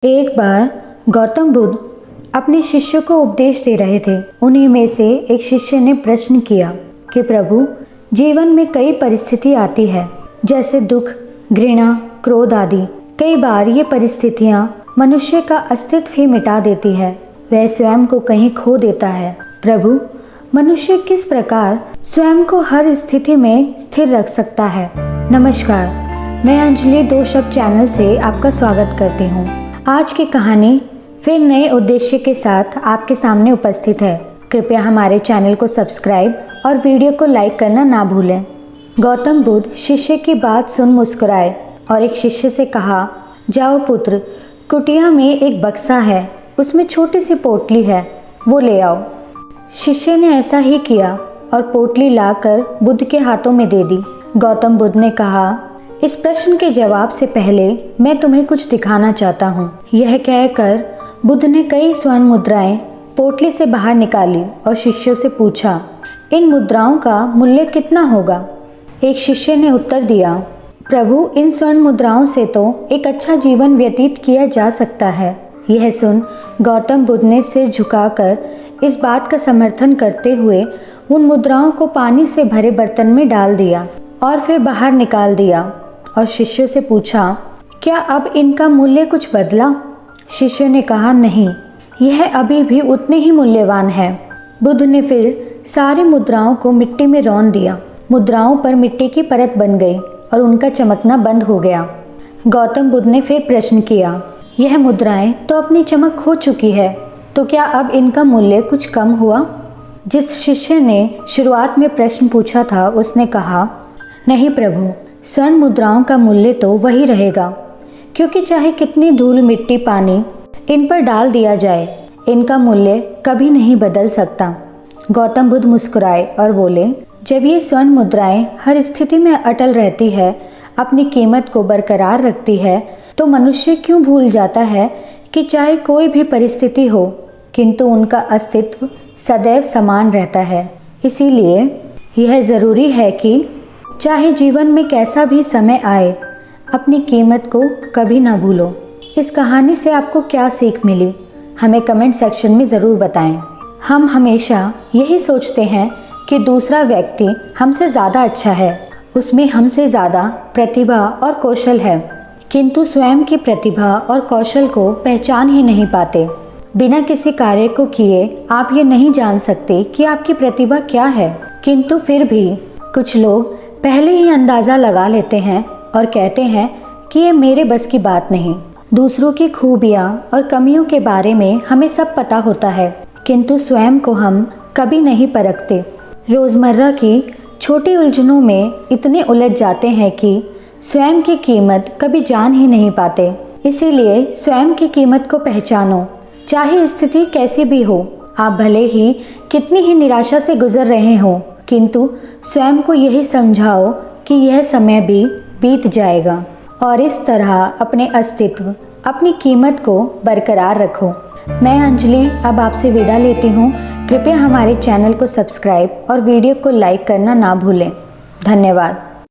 एक बार गौतम बुद्ध अपने शिष्यों को उपदेश दे रहे थे। उन्हीं में से एक शिष्य ने प्रश्न किया कि प्रभु, जीवन में कई परिस्थिति आती है, जैसे दुख, घृणा, क्रोध आदि। कई बार ये परिस्थितियाँ मनुष्य का अस्तित्व ही मिटा देती है, वह स्वयं को कहीं खो देता है। प्रभु, मनुष्य किस प्रकार स्वयं को हर स्थिति में स्थिर रख सकता है? नमस्कार, मैं अंजलि 2 शब्द चैनल से आपका स्वागत करती हूँ। आज की कहानी फिर नए उद्देश्य के साथ आपके सामने उपस्थित है। कृपया हमारे चैनल को सब्सक्राइब और वीडियो को लाइक करना ना भूलें। गौतम बुद्ध शिष्य की बात सुन मुस्कुराए और एक शिष्य से कहा, जाओ पुत्र, कुटिया में एक बक्सा है, उसमें छोटी सी पोटली है, वो ले आओ। शिष्य ने ऐसा ही किया और पोटली लाकर बुद्ध के हाथों में दे दी। गौतम बुद्ध ने कहा, इस प्रश्न के जवाब से पहले मैं तुम्हें कुछ दिखाना चाहता हूँ। यह कहकर बुद्ध ने कई स्वर्ण मुद्राएं पोटली से बाहर निकाली और शिष्यों से पूछा, इन मुद्राओं का मूल्य कितना होगा? एक शिष्य ने उत्तर दिया, प्रभु, इन स्वर्ण मुद्राओं से तो एक अच्छा जीवन व्यतीत किया जा सकता है। यह सुन गौतम बुद्ध ने सिर झुकाकर इस बात का समर्थन करते हुए उन मुद्राओं को पानी से भरे बर्तन में डाल दिया और फिर बाहर निकाल दिया और शिष्यों से पूछा, क्या अब इनका मूल्य कुछ बदला? शिष्य ने कहा, नहीं, यह अभी भी उतने ही मूल्यवान है। बुद्ध ने फिर सारी मुद्राओं को मिट्टी में रौंद दिया। मुद्राओं पर मिट्टी की परत बन गई और उनका चमकना बंद हो गया। गौतम बुद्ध ने फिर प्रश्न किया, यह मुद्राएं तो अपनी चमक खो चुकी है, तो क्या अब इनका मूल्य कुछ कम हुआ? जिस शिष्य ने शुरुआत में प्रश्न पूछा था उसने कहा, नहीं प्रभु, स्वर्ण मुद्राओं का मूल्य तो वही रहेगा, क्योंकि चाहे कितनी धूल, मिट्टी, पानी इन पर डाल दिया जाए, इनका मूल्य कभी नहीं बदल सकता। गौतम बुद्ध मुस्कुराए और बोले, जब ये स्वर्ण मुद्राएं हर स्थिति में अटल रहती है, अपनी कीमत को बरकरार रखती है, तो मनुष्य क्यों भूल जाता है कि चाहे कोई भी परिस्थिति हो, किंतु उनका अस्तित्व सदैव समान रहता है। इसीलिए यह ज़रूरी है कि चाहे जीवन में कैसा भी समय आए, अपनी कीमत को कभी ना भूलो। इस कहानी से आपको क्या सीख मिली, हमें कमेंट सेक्शन में ज़रूर बताएं। हम हमेशा यही सोचते हैं कि दूसरा व्यक्ति हमसे ज़्यादा अच्छा है, उसमें हमसे ज़्यादा प्रतिभा और कौशल है, किंतु स्वयं की प्रतिभा और कौशल को पहचान ही नहीं पाते। बिना किसी कार्य को किए आप ये नहीं जान सकते कि आपकी प्रतिभा क्या है, किंतु फिर भी कुछ लोग पहले ही अंदाज़ा लगा लेते हैं और कहते हैं कि ये मेरे बस की बात नहीं। दूसरों की खूबियाँ और कमियों के बारे में हमें सब पता होता है, किंतु स्वयं को हम कभी नहीं परखते। रोज़मर्रा की छोटी उलझनों में इतने उलझ जाते हैं कि स्वयं की कीमत कभी जान ही नहीं पाते। इसीलिए स्वयं की कीमत को पहचानो, चाहे स्थिति कैसी भी हो। आप भले ही कितनी ही निराशा से गुजर रहे हो, किंतु स्वयं को यही समझाओ कि यह समय भी बीत जाएगा और इस तरह अपने अस्तित्व, अपनी कीमत को बरकरार रखो। मैं अंजलि अब आपसे विदा लेती हूँ। कृपया हमारे चैनल को सब्सक्राइब और वीडियो को लाइक करना ना भूलें। धन्यवाद।